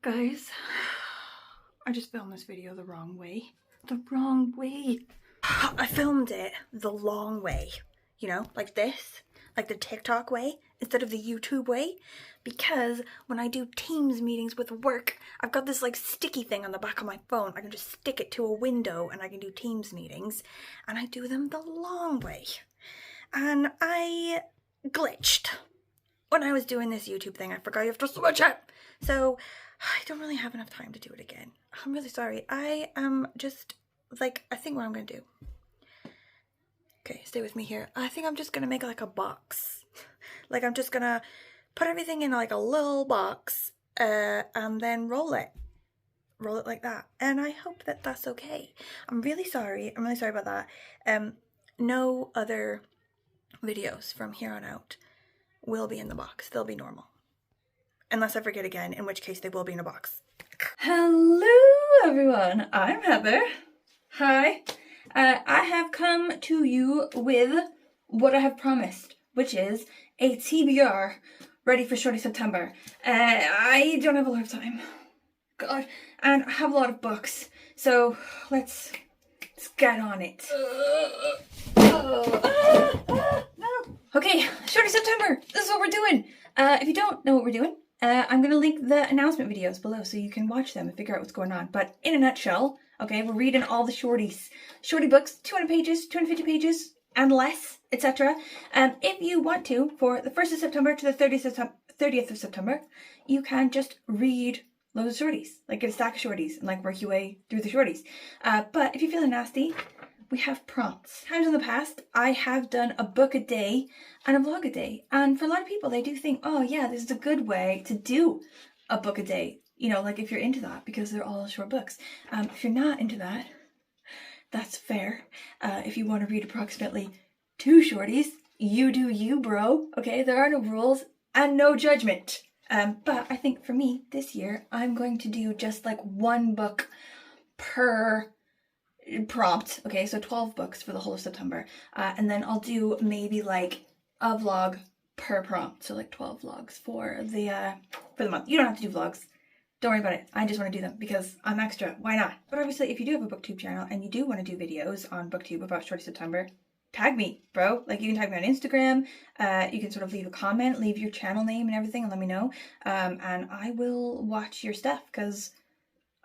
Guys, I just filmed this video the wrong way. The wrong way. I filmed it the long way, you know, like this, like the TikTok way instead of the YouTube way, because when I do Teams meetings with work, I've got this like sticky thing on the back of my phone. I can just stick it to a window and I can do Teams meetings, and I do them the long way. And I glitched when I was doing this YouTube thing. I forgot you have to switch it. So I don't really have enough time to do it again. I'm really sorry. I am just like, I think what I'm gonna do. Okay, stay with me here. I think I'm just gonna make like a box. Like I'm just gonna put everything in like a little box and then roll it. Roll it like that. And I hope that that's okay. I'm really sorry. I'm really sorry about that. No other videos from here on out will be in the box. They'll be normal. Unless I forget again, in which case they will be in a box. Hello everyone, I'm Heather. Hi. I have come to you with what I have promised, which is a TBR ready for Shorty September. I don't have a lot of time. God. And I have a lot of books. So let's get on it. No. Okay, Shorty September. This is what we're doing. If you don't know what we're doing, I'm going to link the announcement videos below so you can watch them and figure out what's going on. But in a nutshell, okay, we're reading all the shorties. Shorty books, 200 pages, 250 pages, and less, etc. If you want to, for the 1st of September to the 30th of September, you can just read loads of shorties. Like get a stack of shorties and like work your way through the shorties. But if you're feeling nasty, we have prompts. Times in the past, I have done a book a day and a vlog a day. And for a lot of people, they do think, oh yeah, this is a good way to do a book a day. You know, like if you're into that, because they're all short books. If you're not into that, that's fair. If you want to read approximately 2 shorties, you do you, bro. Okay, there are no rules and no judgment. But I think for me, this year, I'm going to do just like 1 book per prompt. Okay, so 12 books for the whole of September. And then I'll do maybe like a vlog per prompt. So like 12 vlogs for the month. You don't have to do vlogs. Don't worry about it. I just want to do them because I'm extra. Why not? But obviously, if you do have a booktube channel and you do want to do videos on booktube about Shorty September, tag me, bro. Like you can tag me on Instagram. You can sort of leave a comment, leave your channel name and everything and let me know. And I will watch your stuff because,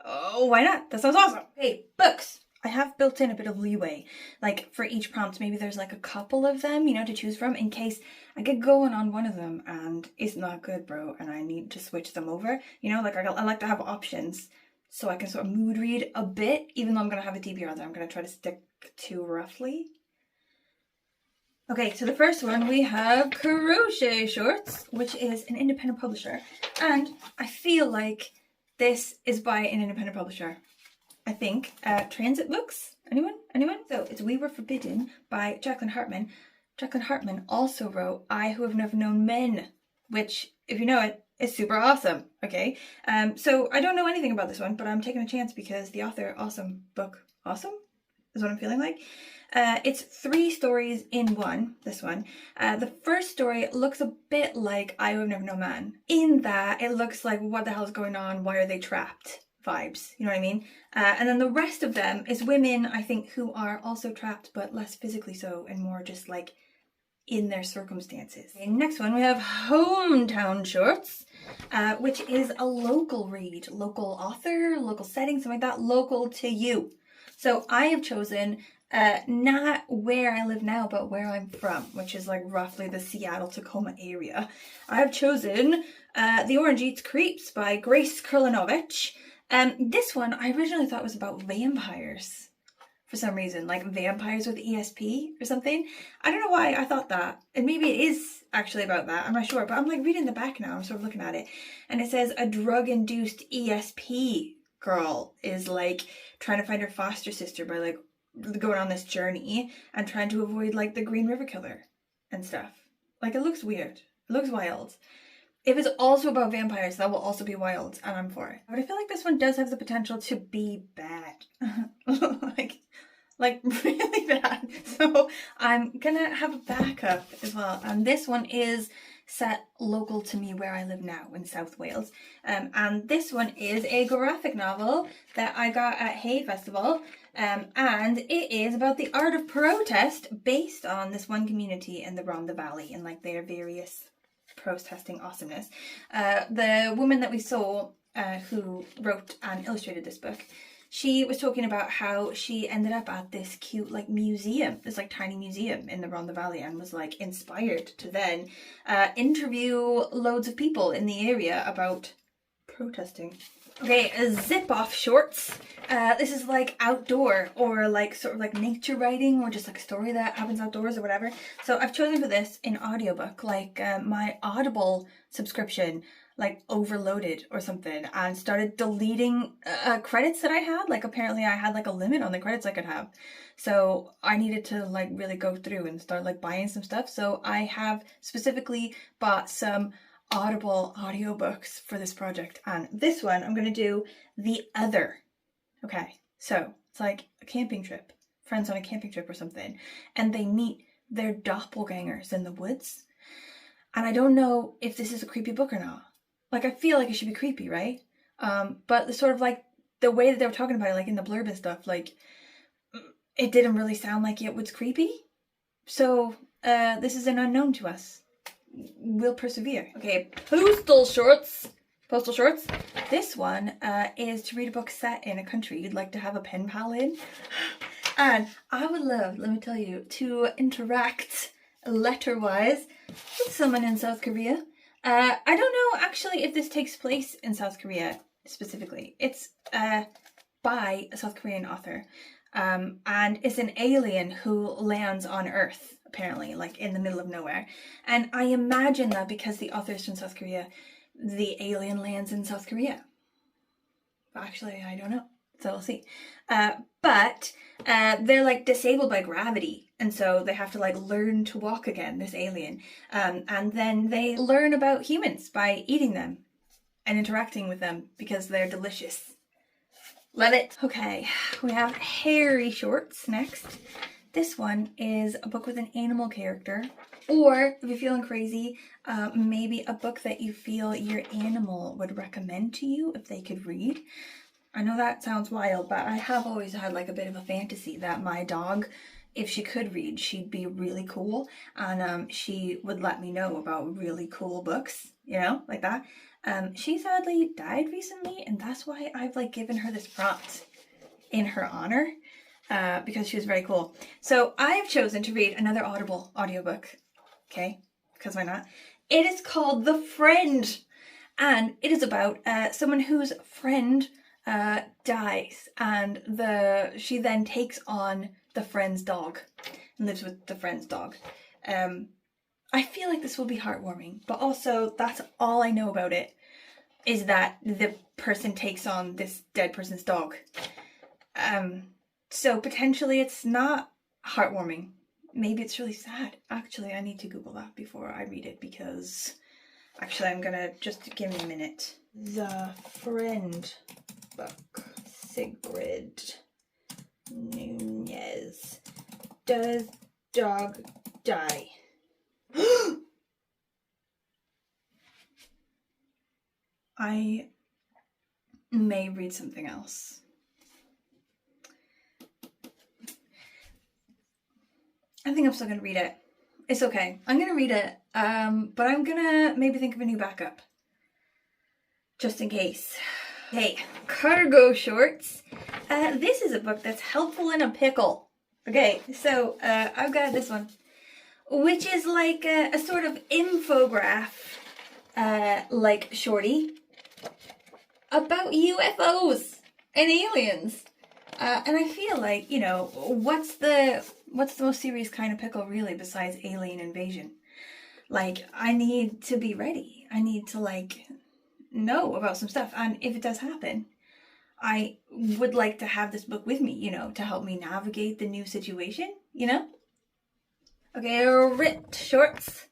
oh, why not? That sounds awesome. Hey, books. I have built in a bit of leeway, like for each prompt, maybe there's like a couple of them, you know, to choose from in case I get going on one of them and it's not good, bro, and I need to switch them over, you know, like I like to have options so I can sort of mood read a bit, even though I'm going to have a TBR that I'm going to try to stick to roughly. Okay, so the first one we have Crochet Shorts, which is an independent publisher, and I feel like this is by an independent publisher. I think, Transit Books. Anyone? So it's We Were Forbidden by Jacqueline Hartman. Jacqueline Hartman also wrote I Who Have Never Known Men, which, if you know it, is super awesome. Okay. So I don't know anything about this one, but I'm taking a chance because the author, awesome book. Awesome is what I'm feeling like. It's 3 stories in one, this one. The first story looks a bit like I Who Have Never Known Man, in that it looks like what the hell is going on? Why are they trapped? Vibes, you know what I mean? And then the rest of them is women, I think, who are also trapped, but less physically so, and more just like in their circumstances. Okay, next one, we have Hometown Shorts, which is a local read, local author, local setting, something like that, local to you. So I have chosen not where I live now, but where I'm from, which is like roughly the Seattle-Tacoma area. I have chosen The Orange Eats Creeps by Grace Krlinovich. This one I originally thought was about vampires for some reason, like vampires with ESP or something. I don't know why I thought that, and maybe it is actually about that, I'm not sure, but I'm like reading the back now, I'm sort of looking at it, and it says a drug-induced ESP girl is like trying to find her foster sister by like going on this journey and trying to avoid like the Green River Killer and stuff. Like it looks weird, it looks wild. If it's also about vampires, that will also be wild, and I'm for it. But I feel like this one does have the potential to be bad. like really bad. So I'm gonna have a backup as well. And this one is set local to me where I live now in South Wales. And this one is a graphic novel that I got at Hay Festival. And it is about the art of protest based on this one community in the Rhondda Valley and like their various protesting awesomeness. The woman that we saw who wrote and illustrated this book, she was talking about how she ended up at this cute like museum, this like tiny museum in the Rhondda Valley, and was like inspired to then interview loads of people in the area about protesting. Okay, zip off shorts. This is like outdoor or like sort of like nature writing or just like a story that happens outdoors or whatever. So I've chosen for this an audiobook, like my Audible subscription like overloaded or something and started deleting credits that I had. Like apparently I had like a limit on the credits I could have. So I needed to like really go through and start like buying some stuff. So I have specifically bought some Audible audiobooks for this project, and this one I'm going to do The Other. Okay, so it's like a camping trip, friends on a camping trip or something, and they meet their doppelgangers in the woods. And I don't know if this is a creepy book or not. Like I feel like it should be creepy, right? But the sort of like the way that they were talking about it, like in the blurb and stuff, like it didn't really sound like it was creepy. So this is an unknown to us. We'll persevere. Okay, Postal shorts. This one is to read a book set in a country you'd like to have a pen pal in. And I would love, let me tell you, to interact letter-wise with someone in South Korea. I don't know actually if this takes place in South Korea specifically. It's by a South Korean author. And it's an alien who lands on Earth, apparently, like in the middle of nowhere. And I imagine that because the author is from South Korea, the alien lands in South Korea. Actually, I don't know. So we'll see. But they're like disabled by gravity. And so they have to like learn to walk again, this alien. And then they learn about humans by eating them and interacting with them because they're delicious. Love it. Okay, we have Hairy Shorts next. This one is a book with an animal character, or if you're feeling crazy, maybe a book that you feel your animal would recommend to you if they could read. I know that sounds wild, but I have always had like a bit of a fantasy that my dog, if she could read, she'd be really cool, and she would let me know about really cool books, you know, like that. She sadly died recently, and that's why I've like given her this prompt in her honor, because she was very cool. So I've chosen to read another Audible audiobook, okay, because why not? It is called The Friend, and it is about someone whose friend dies, and she then takes on the friend's dog and lives with the friend's dog. I feel like this will be heartwarming, but also that's all I know about it, is that the person takes on this dead person's dog. So potentially it's not heartwarming. Maybe it's really sad. Actually, I need to Google that before I read it, because actually I'm gonna just give me a minute. The Friend book. Sigrid Nunez. Does dog die? I may read something else. I think I'm still going to read it. It's okay. I'm going to read it, but I'm going to maybe think of a new backup. Just in case. Hey, Cargo Shorts. This is a book that's helpful in a pickle. Okay, so I've got this one, which is like a sort of infograph, like Shorty, about UFOs and aliens. And I feel like, you know, what's the most serious kind of pickle really besides alien invasion? Like, I need to be ready. I need to like know about some stuff. And if it does happen, I would like to have this book with me, you know, to help me navigate the new situation, you know? Okay, Ripped Shorts.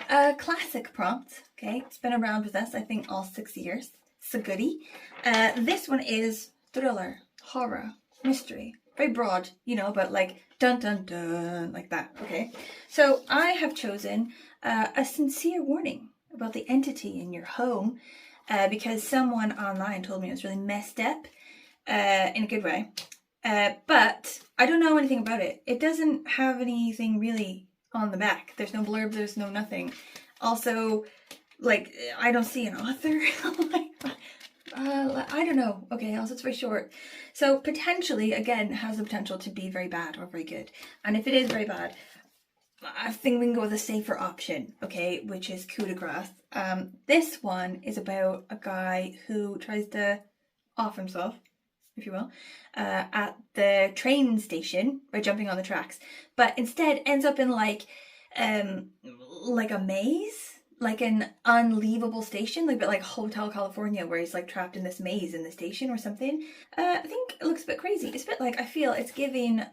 A classic prompt, okay? It's been around with us, I think, all 6 years. It's a goodie. This one is thriller, horror, mystery. Very broad, you know, but like dun dun dun, like that, okay? So I have chosen a sincere warning about the entity in your home, because someone online told me it was really messed up, in a good way. But I don't know anything about it. It doesn't have anything really on the back. There's no blurb, there's no nothing. Also, like, I don't see an author. I don't know. Okay, also it's very short. So potentially, again, has the potential to be very bad or very good. And if it is very bad, I think we can go with a safer option, okay, which is coup de grace. This one is about a guy who tries to off himself, if you will, at the train station by jumping on the tracks, but instead ends up in like a maze, like an unleavable station, like a bit like Hotel California, where he's like trapped in this maze in the station or something. I think it looks a bit crazy. It's a bit like, I feel it's giving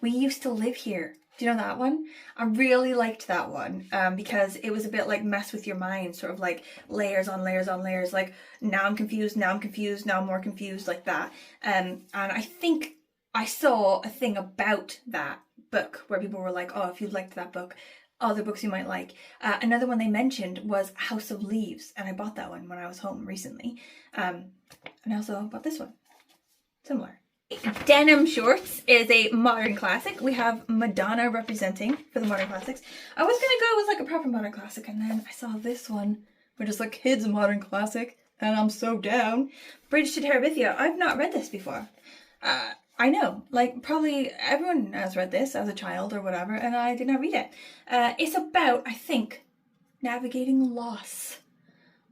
We Used to Live Here. Do you know that one? I really liked that one because it was a bit like mess with your mind, sort of like layers on layers on layers, like now I'm confused, now I'm confused, now I'm more confused, like that. And I think I saw a thing about that book where people were like, oh, if you liked that book, other books you might like. Another one they mentioned was House of Leaves, and I bought that one when I was home recently. And I also bought this one. Similar. Denim Shorts is a modern classic. We have Madonna representing for the modern classics. I was gonna go with like a proper modern classic, and then I saw this one, which is like kids modern classic, and I'm so down. Bridge to Terabithia. I've not read this before. I know, like probably everyone has read this as a child or whatever, and I did not read it. It's about, I think, navigating loss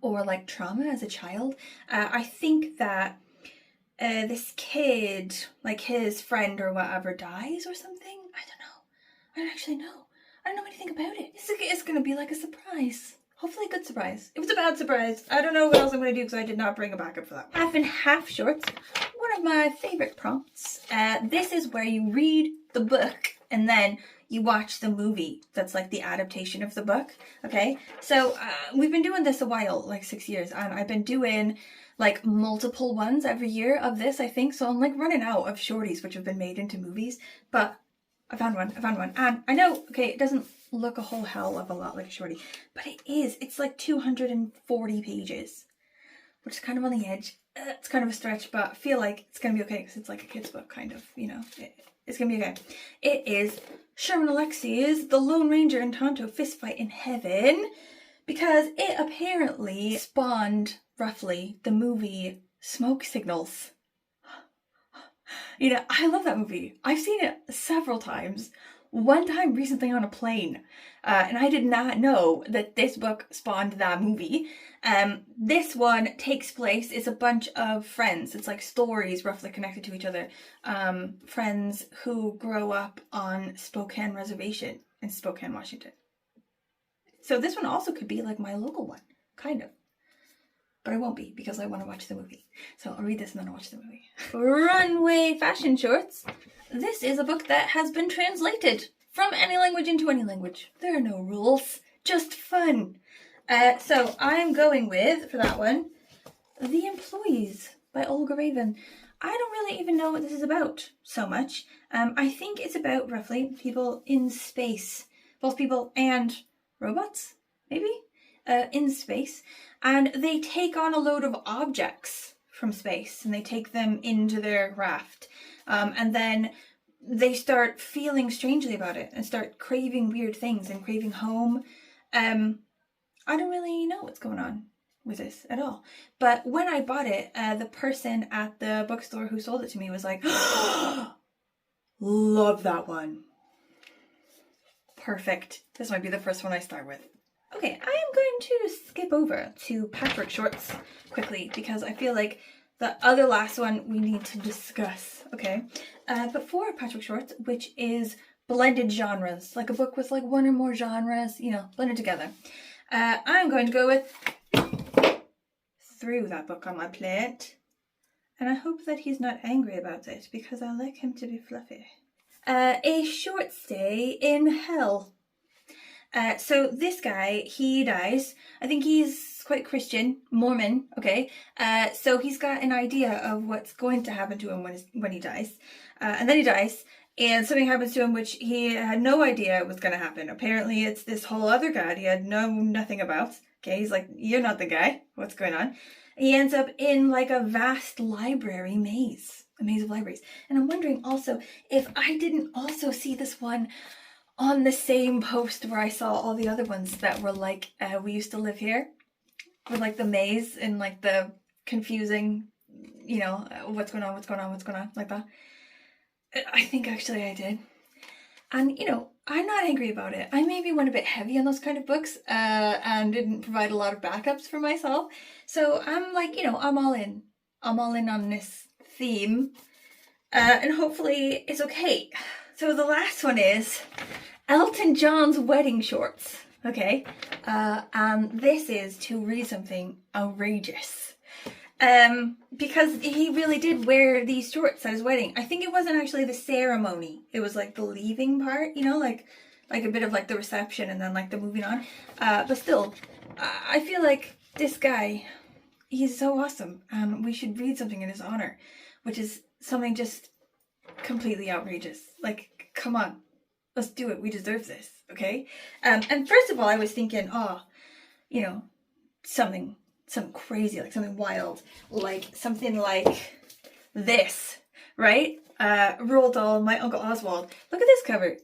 or like trauma as a child. I think that this kid, like his friend or whatever, dies or something. I don't know. I don't actually know. I don't know anything about it. It's going to be like a surprise. Hopefully a good surprise. If it's a bad surprise, I don't know what else I'm going to do because I did not bring a backup for that. Half and half shorts. One of my favorite prompts. This is where you read the book and then you watch the movie that's like the adaptation of the book. Okay, so we've been doing this a while, like 6 years, and I've been doing like multiple ones every year of this, I think. So I'm like running out of shorties which have been made into movies, but I found one. And I know, okay, it doesn't look a whole hell of a lot like a shorty, but it is. It's like 240 pages, which is kind of on the edge. It's kind of a stretch, but I feel like it's going to be okay because it's like a kid's book, kind of, you know. It's going to be okay. It is Sherman Alexi's The Lone Ranger and Tonto Fistfight in Heaven, because it apparently spawned, roughly, the movie Smoke Signals. You know, I love that movie. I've seen it several times. One time recently on a plane. And I did not know that this book spawned that movie. This one takes place, it's a bunch of friends. It's like stories roughly connected to each other. Friends who grow up on Spokane Reservation in Spokane, Washington. So this one also could be like my local one, kind of. But I won't be because I want to watch the movie. So I'll read this and then I'll watch the movie. Runway Fashion Shorts. This is a book that has been translated from any language into any language. There are no rules, just fun. So I'm going with, for that one, The Employees by Olga Raven. I don't really even know what this is about so much. I think it's about roughly people in space, both people and robots, maybe, in space. And they take on a load of objects from space and they take them into their raft. And then they start feeling strangely about it and start craving weird things and craving home. I don't really know what's going on with this at all. But when I bought it, the person at the bookstore who sold it to me was like, love that one. Perfect. This might be the first one I start with. Okay, I am going to skip over to Patchwork Shorts quickly because I feel like the other last one we need to discuss, okay? But for Patchwork Shorts, which is blended genres, like a book with like one or more genres, you know, blended together, I'm going to go with Through that book on my plate. And I hope that he's not angry about it because I like him to be fluffy. A Short Stay in Hell. So this guy, he dies. I think he's quite Christian, Mormon, okay? So he's got an idea of what's going to happen to him when he dies. And then he dies. and something happens to him which he had no idea was going to happen. Apparently it's this whole other guy he had nothing about. Okay, he's like, you're not the guy. What's going on? He ends up in like a vast library maze. A maze of libraries. And I'm wondering also if I didn't also see this one on the same post where I saw all the other ones that were like, we used to live here. With like the maze and like the confusing, you know, what's going on, like that. I think actually I did. And, you know, I'm not angry about it. I maybe went a bit heavy on those kind of books and didn't provide a lot of backups for myself. So I'm like, you know, I'm all in. I'm all in on this theme. And hopefully it's okay. So the last one is Elton John's wedding shorts. Okay. And this is to read something outrageous. Because he really did wear these shorts at his wedding. I think it wasn't actually the ceremony. It was like the leaving part, you know, like a bit of like the reception and then like the moving on. But still, I feel like this guy, he's so awesome. And we should read something in his honor, which is something just completely outrageous. Like, come on, let's do it. We deserve this, okay? And first of all, I was thinking, oh, you know, something crazy, like something wild, like something like this, right? Roald Dahl, My Uncle Oswald. Look at this cover.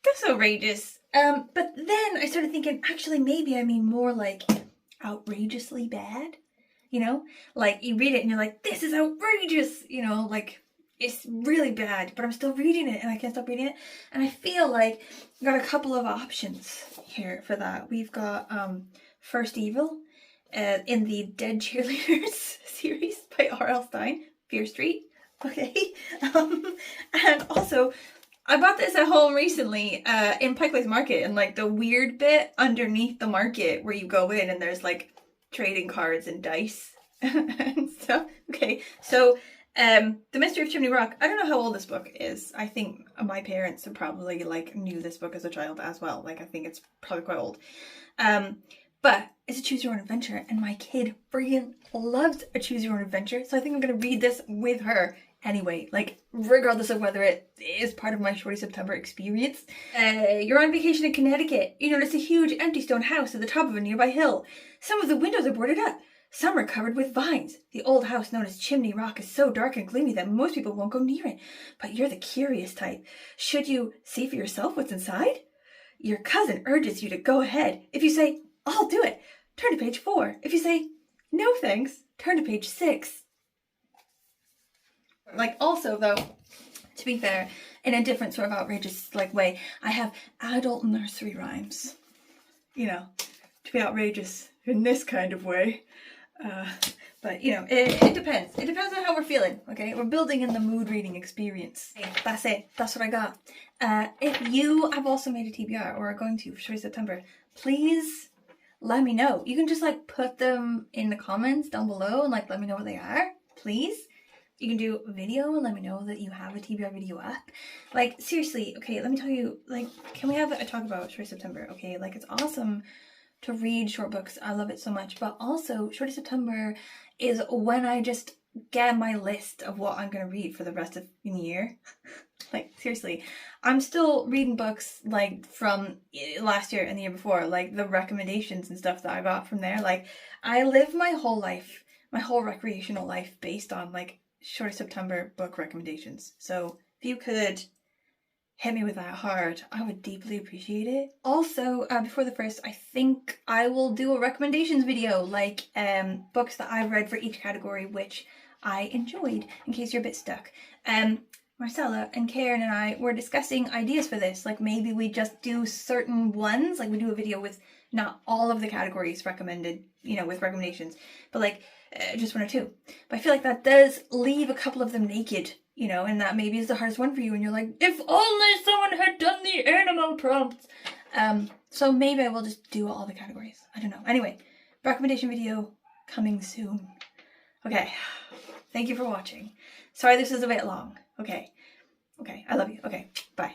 That's outrageous. But then I started thinking, actually, maybe I mean more like outrageously bad, you know? Like you read it and you're like, this is outrageous, you know, like it's really bad, but I'm still reading it and I can't stop reading it. And I feel like I've got a couple of options here for that. We've got First Evil, in the Dead Cheerleaders series by R.L. Stine, Fear Street, okay? And also, I bought this at home recently in Pike Place Market, and like the weird bit underneath the market where you go in and there's like trading cards and dice and stuff. Okay, so The Mystery of Chimney Rock, I don't know how old this book is. I think my parents have probably like knew this book as a child as well. Like I think it's probably quite old. But it's a choose your own adventure, and my kid friggin' loves a choose your own adventure, so I think I'm gonna read this with her anyway, like regardless of whether it is part of my Shorty September experience. You're on vacation in Connecticut. You notice a huge empty stone house at the top of a nearby hill. Some of the windows are boarded up. Some are covered with vines. The old house known as Chimney Rock is so dark and gloomy that most people won't go near it. But you're the curious type. Should you see for yourself what's inside? Your cousin urges you to go ahead. If you say, I'll do it, turn to page 4. If you say, no thanks, turn to page 6. Like also though, to be fair, in a different sort of outrageous like way, I have adult nursery rhymes. You know, to be outrageous in this kind of way. But you know, it depends. It depends on how we're feeling, okay? We're building in the mood reading experience. Hey, that's it. That's what I got. If you have also made a TBR or are going to for Shorty September, please let me know. You can just like put them in the comments down below and like let me know what they are, please. You can do a video and let me know that you have a TBR video up. Like seriously, okay, let me tell you, like, can we have a talk about Shorty September? Okay, like it's awesome to read short books. I love it so much, but also Shorty September is when I just get my list of what I'm gonna read for the rest of the year. Like seriously, I'm still reading books like from last year and the year before, like the recommendations and stuff that I got from there. Like I live my whole life, my whole recreational life based on like Shorty September book recommendations. So if you could hit me with that hard, I would deeply appreciate it. Also, before the first, I think I will do a recommendations video, like books that I've read for each category which I enjoyed, in case you're a bit stuck. Marcella and Karen and I were discussing ideas for this, like maybe we just do certain ones, like we do a video with not all of the categories recommended, you know, with recommendations, but like just 1 or 2. But I feel like that does leave a couple of them naked, you know, and that maybe is the hardest one for you, and you're like, if only someone had done the animal prompts. So maybe I will just do all the categories. I don't know. Anyway, recommendation video coming soon. Okay, thank you for watching. Sorry this is a bit long. Okay, I love you. Okay, bye.